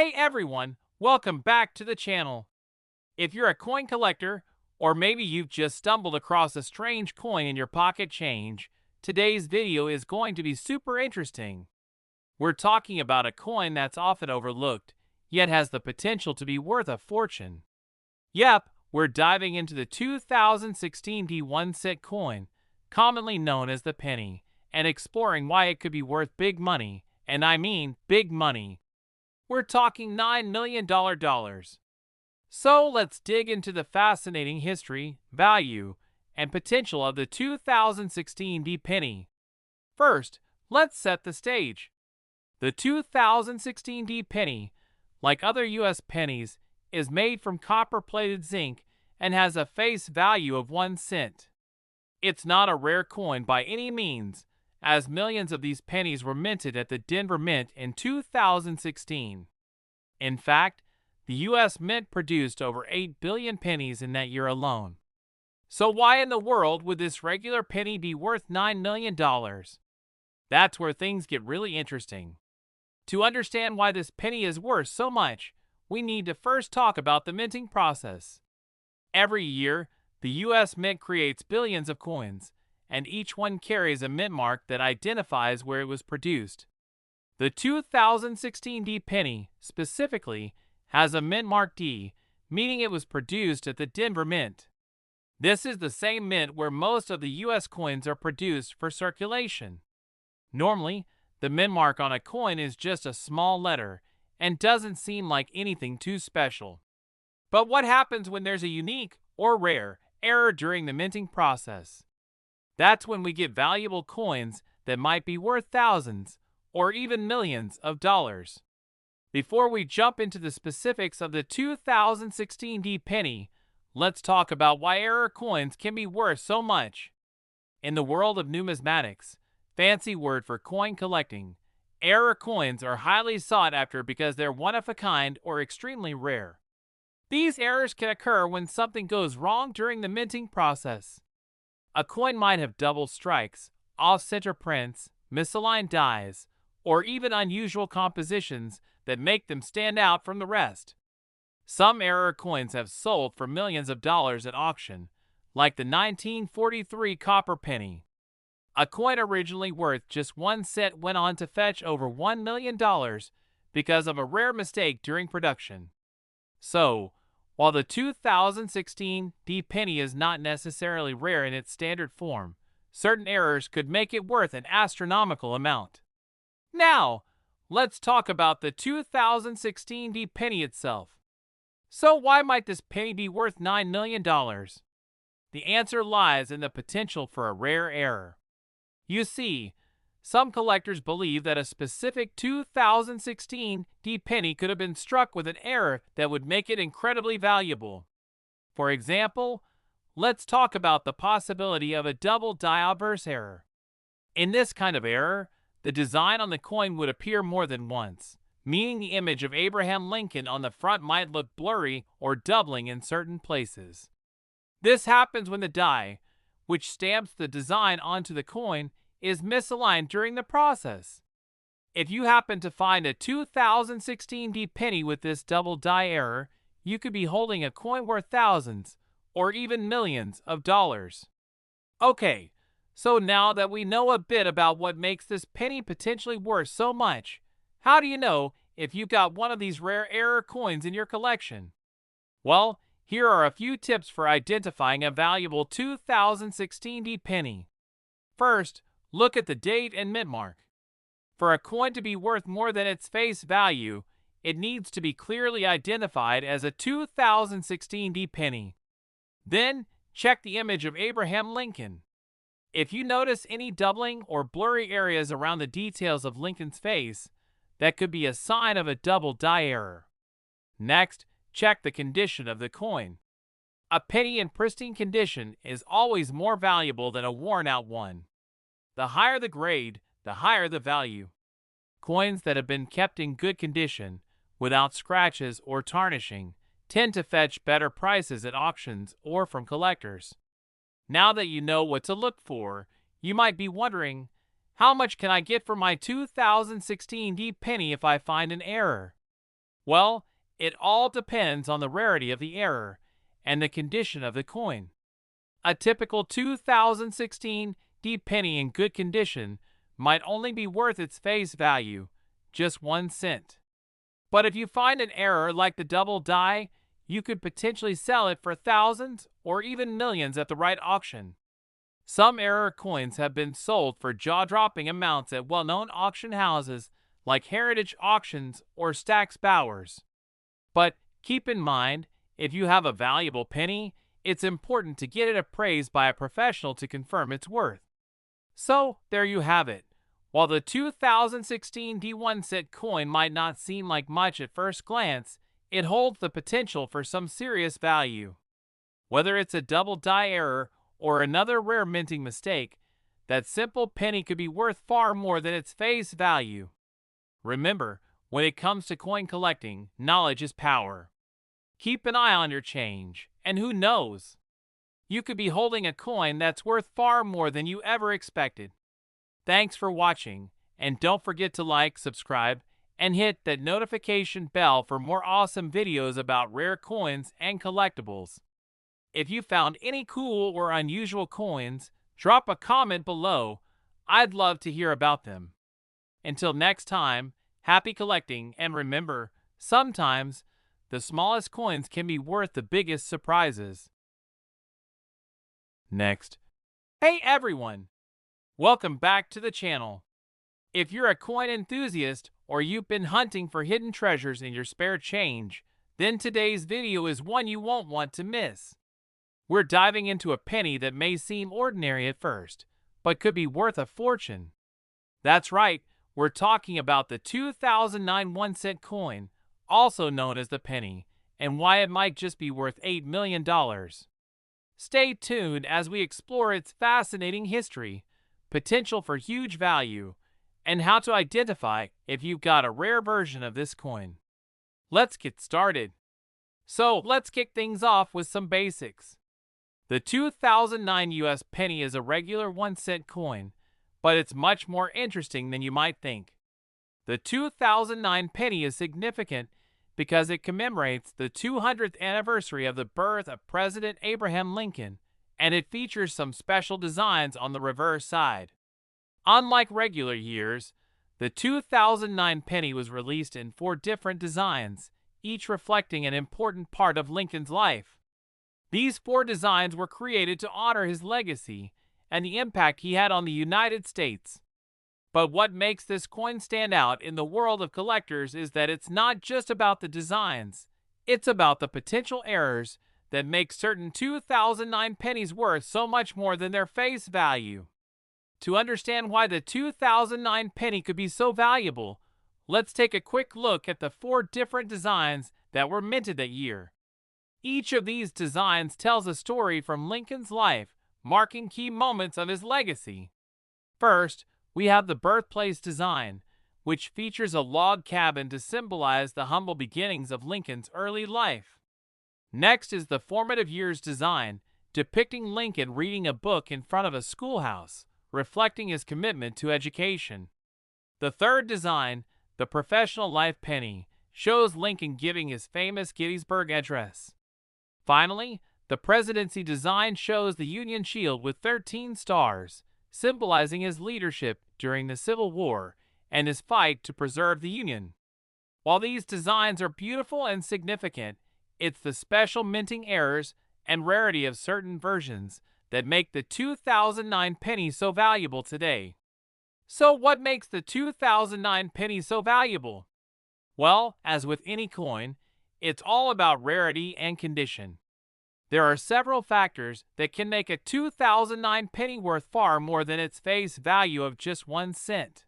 Hey everyone, welcome back to the channel. If you're a coin collector, or maybe you've just stumbled across a strange coin in your pocket change, today's video is going to be super interesting. We're talking about a coin that's often overlooked, yet has the potential to be worth a fortune. Yep, we're diving into the 2016 D1 cent coin, commonly known as the penny, and exploring why it could be worth big money, and I mean big money. We're talking $9 million dollars. So let's dig into the fascinating history, value, and potential of the 2016 D penny. First, let's set the stage. The 2016 D penny, like other US pennies, is made from copper-plated zinc and has a face value of 1 cent. It's not a rare coin by any means, as millions of these pennies were minted at the Denver Mint in 2016. In fact, the U.S. Mint produced over 8 billion pennies in that year alone. So why in the world would this regular penny be worth $9 million? That's where things get really interesting. To understand why this penny is worth so much, we need to first talk about the minting process. Every year, the U.S. Mint creates billions of coins, and each one carries a mint mark that identifies where it was produced. The 2016 D penny, specifically, has a mint mark D, meaning it was produced at the Denver Mint. This is the same mint where most of the U.S. coins are produced for circulation. Normally, the mint mark on a coin is just a small letter and doesn't seem like anything too special. But what happens when there's a unique or rare error during the minting process? That's when we get valuable coins that might be worth thousands or even millions of dollars. Before we jump into the specifics of the 2016 D penny, let's talk about why error coins can be worth so much. In the world of numismatics, fancy word for coin collecting, error coins are highly sought after because they're one of a kind or extremely rare. These errors can occur when something goes wrong during the minting process. A coin might have double strikes, off-center prints, misaligned dies, or even unusual compositions that make them stand out from the rest. Some error coins have sold for millions of dollars at auction, like the 1943 copper penny. A coin originally worth just 1 cent went on to fetch over $1 million because of a rare mistake during production. So, while the 2016 D penny is not necessarily rare in its standard form, certain errors could make it worth an astronomical amount. Now, let's talk about the 2016 D penny itself. So why might this penny be worth $9 million? The answer lies in the potential for a rare error. You see, some collectors believe that a specific 2016 D penny could have been struck with an error that would make it incredibly valuable. For example, let's talk about the possibility of a double die obverse error. In this kind of error, the design on the coin would appear more than once, meaning the image of Abraham Lincoln on the front might look blurry or doubling in certain places. This happens when the die, which stamps the design onto the coin, is misaligned during the process. If you happen to find a 2016 D penny with this double die error, you could be holding a coin worth thousands or even millions of dollars. Okay, so now that we know a bit about what makes this penny potentially worth so much, how do you know if you've got one of these rare error coins in your collection? Well, here are a few tips for identifying a valuable 2016 D penny. First, look at the date and mint mark. For a coin to be worth more than its face value, it needs to be clearly identified as a 2016 D penny. Then, check the image of Abraham Lincoln. If you notice any doubling or blurry areas around the details of Lincoln's face, that could be a sign of a double die error. Next, check the condition of the coin. A penny in pristine condition is always more valuable than a worn-out one. The higher the grade, the higher the value. Coins that have been kept in good condition, without scratches or tarnishing, tend to fetch better prices at auctions or from collectors. Now that you know what to look for, you might be wondering, how much can I get for my 2016 D penny if I find an error? Well, it all depends on the rarity of the error and the condition of the coin. A typical 2016 D penny in good condition might only be worth its face value, just 1 cent. But if you find an error like the double die, you could potentially sell it for thousands or even millions at the right auction. Some error coins have been sold for jaw-dropping amounts at well-known auction houses like Heritage Auctions or Stack's Bowers. But keep in mind, if you have a valuable penny, it's important to get it appraised by a professional to confirm its worth. So, there you have it. While the 2016 D1 cent coin might not seem like much at first glance, it holds the potential for some serious value. Whether it's a double die error or another rare minting mistake, that simple penny could be worth far more than its face value. Remember, when it comes to coin collecting, knowledge is power. Keep an eye on your change, and who knows? You could be holding a coin that's worth far more than you ever expected. Thanks for watching, and don't forget to like, subscribe, and hit that notification bell for more awesome videos about rare coins and collectibles. If you found any cool or unusual coins, drop a comment below. I'd love to hear about them. Until next time, happy collecting, and remember, sometimes the smallest coins can be worth the biggest surprises. Next. Hey everyone! Welcome back to the channel. If you're a coin enthusiast or you've been hunting for hidden treasures in your spare change, then today's video is one you won't want to miss. We're diving into a penny that may seem ordinary at first, but could be worth a fortune. That's right, we're talking about the 2009 1-cent coin, also known as the penny, and why it might just be worth $8 million. Stay tuned as we explore its fascinating history, potential for huge value, and how to identify if you've got a rare version of this coin. Let's get started. So let's kick things off with some basics. The 2009 US penny is a regular 1-cent coin, but it's much more interesting than you might think. The 2009 penny is significant because it commemorates the 200th anniversary of the birth of President Abraham Lincoln, and it features some special designs on the reverse side. Unlike regular years, the 2009 penny was released in 4 different designs, each reflecting an important part of Lincoln's life. These 4 designs were created to honor his legacy and the impact he had on the United States. But what makes this coin stand out in the world of collectors is that it's not just about the designs, it's about the potential errors that make certain 2009 pennies worth so much more than their face value. To understand why the 2009 penny could be so valuable, let's take a quick look at the 4 different designs that were minted that year. Each of these designs tells a story from Lincoln's life, marking key moments of his legacy. First, we have the birthplace design, which features a log cabin to symbolize the humble beginnings of Lincoln's early life. Next is the formative years design, depicting Lincoln reading a book in front of a schoolhouse, reflecting his commitment to education. The third design, the professional life penny, shows Lincoln giving his famous Gettysburg Address. Finally, the presidency design shows the Union Shield with 13 stars, symbolizing his leadership during the Civil War and his fight to preserve the Union. While these designs are beautiful and significant, it's the special minting errors and rarity of certain versions that make the 2009 penny so valuable today. So what makes the 2009 penny so valuable? Well, as with any coin, it's all about rarity and condition. There are several factors that can make a 2009 penny worth far more than its face value of just 1 cent.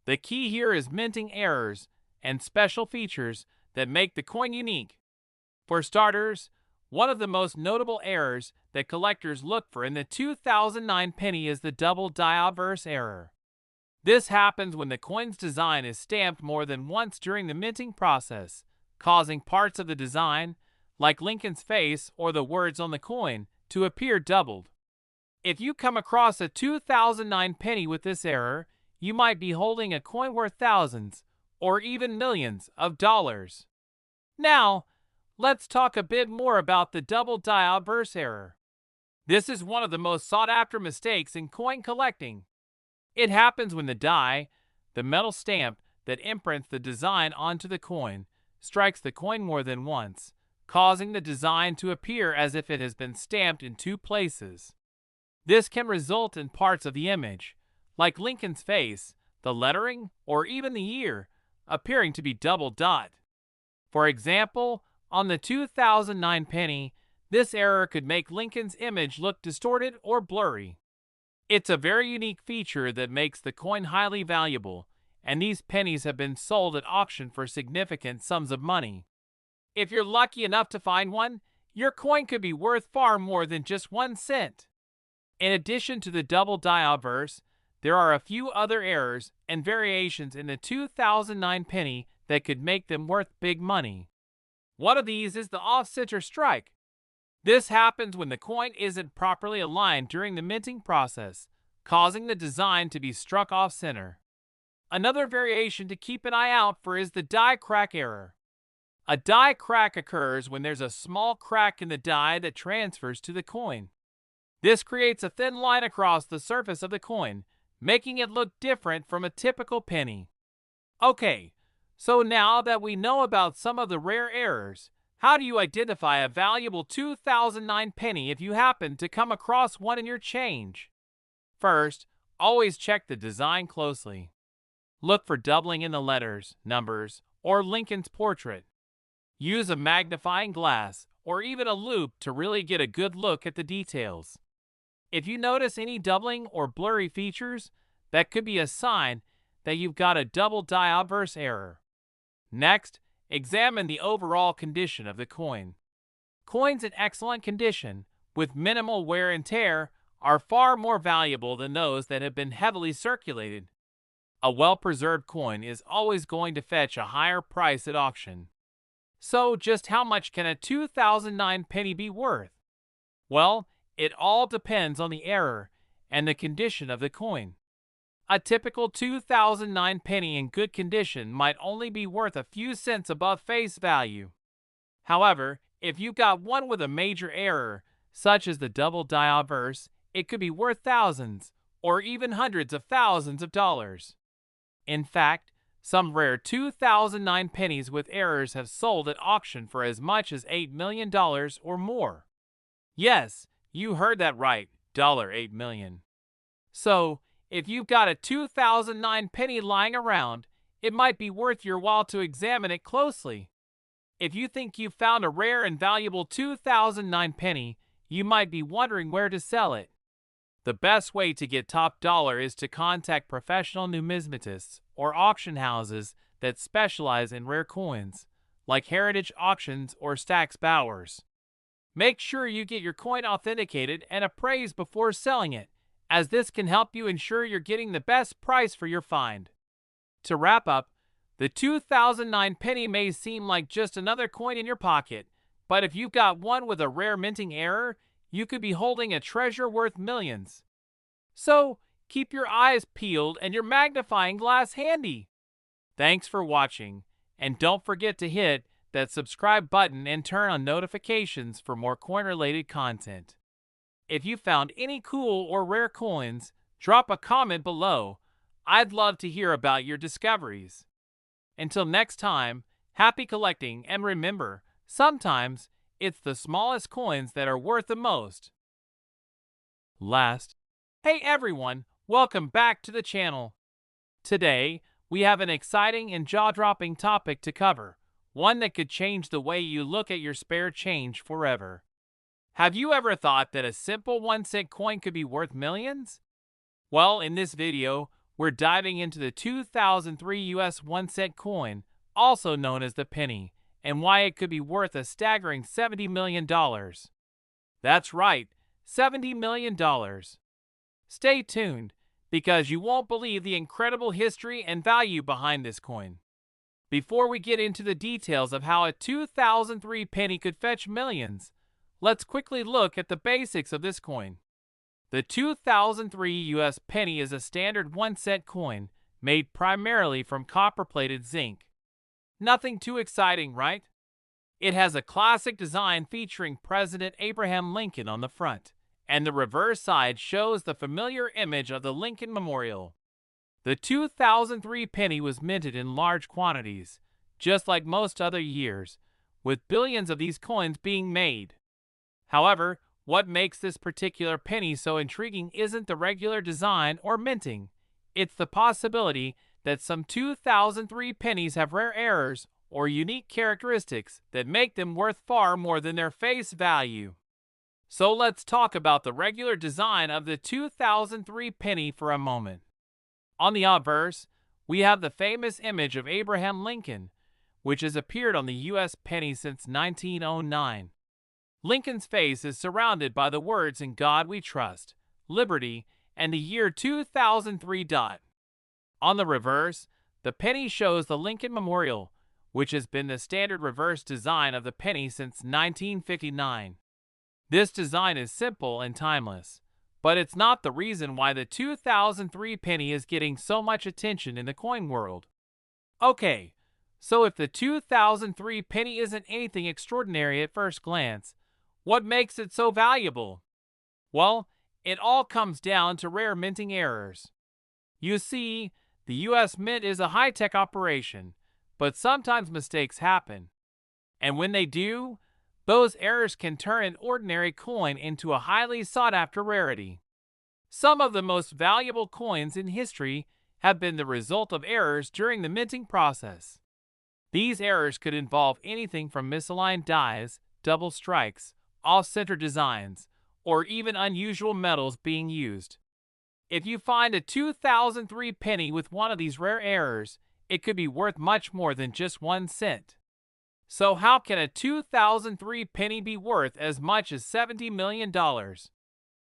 The key here is minting errors and special features that make the coin unique. For starters, one of the most notable errors that collectors look for in the 2009 penny is the double die obverse error. This happens when the coin's design is stamped more than once during the minting process, causing parts of the design, like Lincoln's face or the words on the coin, to appear doubled. If you come across a 2009 penny with this error, you might be holding a coin worth thousands or even millions of dollars. Now, let's talk a bit more about the double die obverse error. This is one of the most sought-after mistakes in coin collecting. It happens when the die, the metal stamp that imprints the design onto the coin, strikes the coin more than once, causing the design to appear as if it has been stamped in two places. This can result in parts of the image, like Lincoln's face, the lettering, or even the ear, appearing to be double dot. For example, on the 2009 penny, this error could make Lincoln's image look distorted or blurry. It's a very unique feature that makes the coin highly valuable, and these pennies have been sold at auction for significant sums of money. If you're lucky enough to find one, your coin could be worth far more than just 1 cent. In addition to the double die obverse, there are a few other errors and variations in the 2009 penny that could make them worth big money. One of these is the off-center strike. This happens when the coin isn't properly aligned during the minting process, causing the design to be struck off-center. Another variation to keep an eye out for is the die crack error. A die crack occurs when there's a small crack in the die that transfers to the coin. This creates a thin line across the surface of the coin, making it look different from a typical penny. Okay, so now that we know about some of the rare errors, how do you identify a valuable 2009 penny if you happen to come across one in your change? First, always check the design closely. Look for doubling in the letters, numbers, or Lincoln's portrait. Use a magnifying glass or even a loupe to really get a good look at the details. If you notice any doubling or blurry features, that could be a sign that you've got a double die obverse error. Next, examine the overall condition of the coin. Coins in excellent condition, with minimal wear and tear, are far more valuable than those that have been heavily circulated. A well-preserved coin is always going to fetch a higher price at auction. So just how much can a 2009 penny be worth? Well, it all depends on the error and the condition of the coin. A typical 2009 penny in good condition might only be worth a few cents above face value. However, if you've got one with a major error, such as the double die obverse, it could be worth thousands or even hundreds of thousands of dollars. In fact, some rare 2009 pennies with errors have sold at auction for as much as $8 million or more. Yes, you heard that right, $8 million. So, if you've got a 2009 penny lying around, it might be worth your while to examine it closely. If you think you've found a rare and valuable 2009 penny, you might be wondering where to sell it. The best way to get top dollar is to contact professional numismatists or auction houses that specialize in rare coins, like Heritage Auctions or Stack's Bowers. Make sure you get your coin authenticated and appraised before selling it, as this can help you ensure you're getting the best price for your find. To wrap up, the 2009 penny may seem like just another coin in your pocket, but if you've got one with a rare minting error, you could be holding a treasure worth millions. So, keep your eyes peeled and your magnifying glass handy. Thanks for watching, and don't forget to hit that subscribe button and turn on notifications for more coin-related content. If you found any cool or rare coins, drop a comment below. I'd love to hear about your discoveries. Until next time, happy collecting, and remember, sometimes it's the smallest coins that are worth the most. Last. Hey everyone, welcome back to the channel. Today, we have an exciting and jaw-dropping topic to cover, one that could change the way you look at your spare change forever. Have you ever thought that a simple 1-cent coin could be worth millions? Well, in this video, we're diving into the 2003 US 1-cent coin, also known as the penny, and why it could be worth a staggering $70 million. That's right, $70 million. Stay tuned, because you won't believe the incredible history and value behind this coin. Before we get into the details of how a 2003 penny could fetch millions, let's quickly look at the basics of this coin. The 2003 US penny is a standard 1-cent coin made primarily from copper-plated zinc. Nothing too exciting, right? It has a classic design featuring President Abraham Lincoln on the front, and the reverse side shows the familiar image of the Lincoln Memorial. The 2003 penny was minted in large quantities, just like most other years, with billions of these coins being made. However, what makes this particular penny so intriguing isn't the regular design or minting. It's the possibility that some 2003 pennies have rare errors or unique characteristics that make them worth far more than their face value. So let's talk about the regular design of the 2003 penny for a moment. On the obverse, we have the famous image of Abraham Lincoln, which has appeared on the U.S. penny since 1909. Lincoln's face is surrounded by the words "In God We Trust," "Liberty," and the year 2003. On the reverse, the penny shows the Lincoln Memorial, which has been the standard reverse design of the penny since 1959. This design is simple and timeless, but it's not the reason why the 2003 penny is getting so much attention in the coin world. Okay, so if the 2003 penny isn't anything extraordinary at first glance, what makes it so valuable? Well, it all comes down to rare minting errors. You see, the U.S. Mint is a high-tech operation, but sometimes mistakes happen. And when they do, those errors can turn an ordinary coin into a highly sought-after rarity. Some of the most valuable coins in history have been the result of errors during the minting process. These errors could involve anything from misaligned dies, double strikes, off-center designs, or even unusual metals being used. If you find a 2003 penny with one of these rare errors, it could be worth much more than just 1 cent. So how can a 2003 penny be worth as much as $70 million?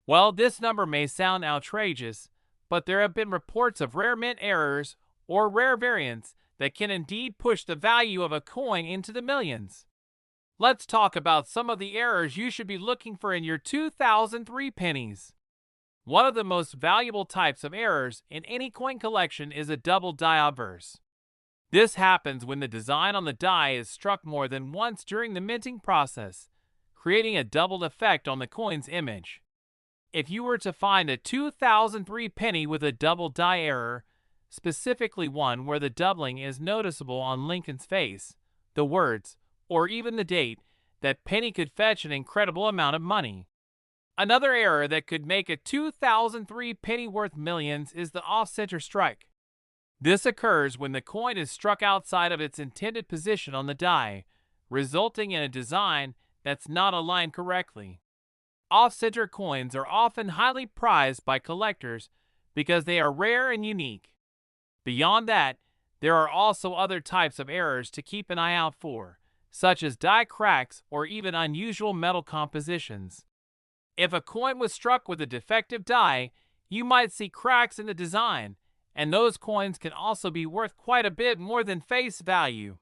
Well, this number may sound outrageous, but there have been reports of rare mint errors or rare variants that can indeed push the value of a coin into the millions. Let's talk about some of the errors you should be looking for in your 2003 pennies. One of the most valuable types of errors in any coin collection is a double die obverse. This happens when the design on the die is struck more than once during the minting process, creating a doubled effect on the coin's image. If you were to find a 2003 penny with a double die error, specifically one where the doubling is noticeable on Lincoln's face, the words, or even the date, that penny could fetch an incredible amount of money. Another error that could make a 2003 penny worth millions is the off-center strike. This occurs when the coin is struck outside of its intended position on the die, resulting in a design that's not aligned correctly. Off-center coins are often highly prized by collectors because they are rare and unique. Beyond that, there are also other types of errors to keep an eye out for, such as die cracks or even unusual metal compositions. If a coin was struck with a defective die, you might see cracks in the design, and those coins can also be worth quite a bit more than face value.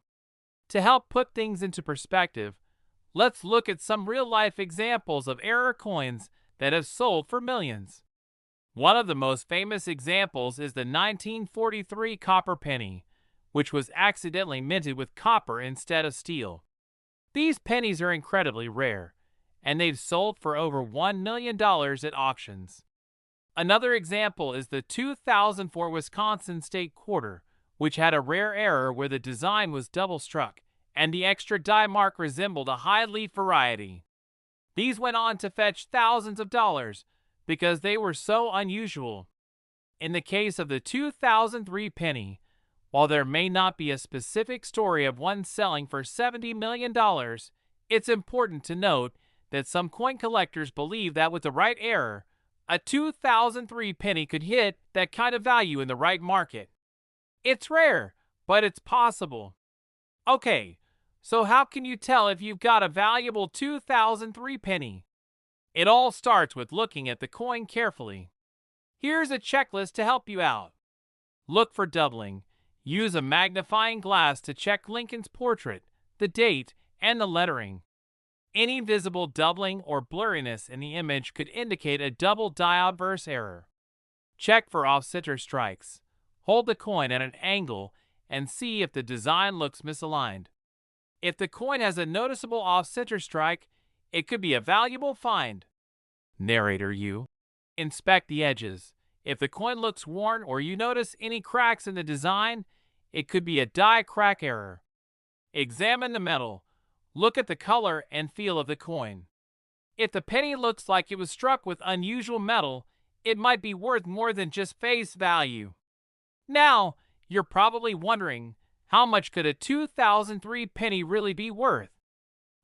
To help put things into perspective, let's look at some real-life examples of error coins that have sold for millions. One of the most famous examples is the 1943 copper penny, which was accidentally minted with copper instead of steel. These pennies are incredibly rare, and they've sold for over $1 million at auctions. Another example is the 2004 Wisconsin State Quarter, which had a rare error where the design was double struck, and the extra die mark resembled a high leaf variety. These went on to fetch thousands of dollars because they were so unusual. In the case of the 2003 penny, while there may not be a specific story of one selling for $70 million, it's important to note that some coin collectors believe that with the right error, a 2003 penny could hit that kind of value in the right market. It's rare, but it's possible. Okay, so how can you tell if you've got a valuable 2003 penny? It all starts with looking at the coin carefully. Here's a checklist to help you out. Look for doubling. Use a magnifying glass to check Lincoln's portrait, the date, and the lettering. Any visible doubling or blurriness in the image could indicate a double die obverse error. Check for off-center strikes. Hold the coin at an angle and see if the design looks misaligned. If the coin has a noticeable off-center strike, it could be a valuable find. Narrator U. Inspect the edges. If the coin looks worn or you notice any cracks in the design, it could be a die crack error. Examine the metal. Look at the color and feel of the coin. If the penny looks like it was struck with unusual metal, it might be worth more than just face value. Now, you're probably wondering, how much could a 2003 penny really be worth?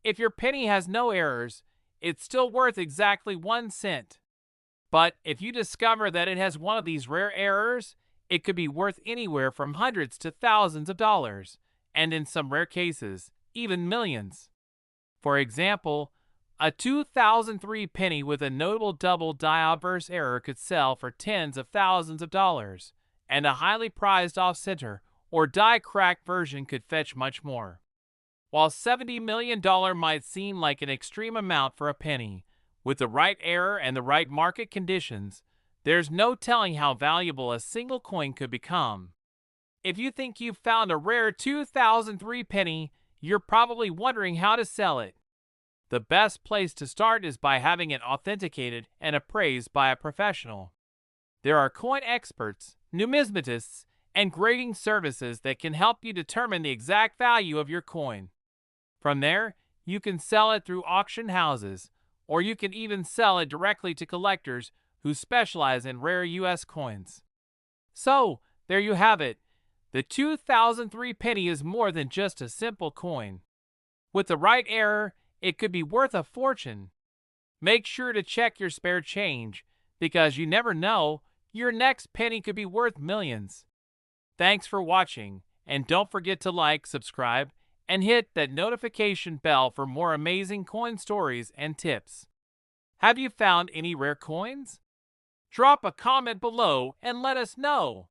If your penny has no errors, it's still worth exactly 1 cent. But if you discover that it has one of these rare errors, it could be worth anywhere from hundreds to thousands of dollars, and in some rare cases, even millions. For example, a 2003 penny with a notable double die obverse error could sell for tens of thousands of dollars, and a highly prized off-center or die crack version could fetch much more. While $70 million might seem like an extreme amount for a penny, with the right error and the right market conditions, there's no telling how valuable a single coin could become. If you think you've found a rare 2003 penny, you're probably wondering how to sell it. The best place to start is by having it authenticated and appraised by a professional. There are coin experts, numismatists, and grading services that can help you determine the exact value of your coin. From there, you can sell it through auction houses, or you can even sell it directly to collectors who specialize in rare U.S. coins. So, there you have it. The 2003 penny is more than just a simple coin. With the right error, it could be worth a fortune. Make sure to check your spare change, because you never know, your next penny could be worth millions. Thanks for watching, and don't forget to like, subscribe, and hit that notification bell for more amazing coin stories and tips. Have you found any rare coins? Drop a comment below and let us know.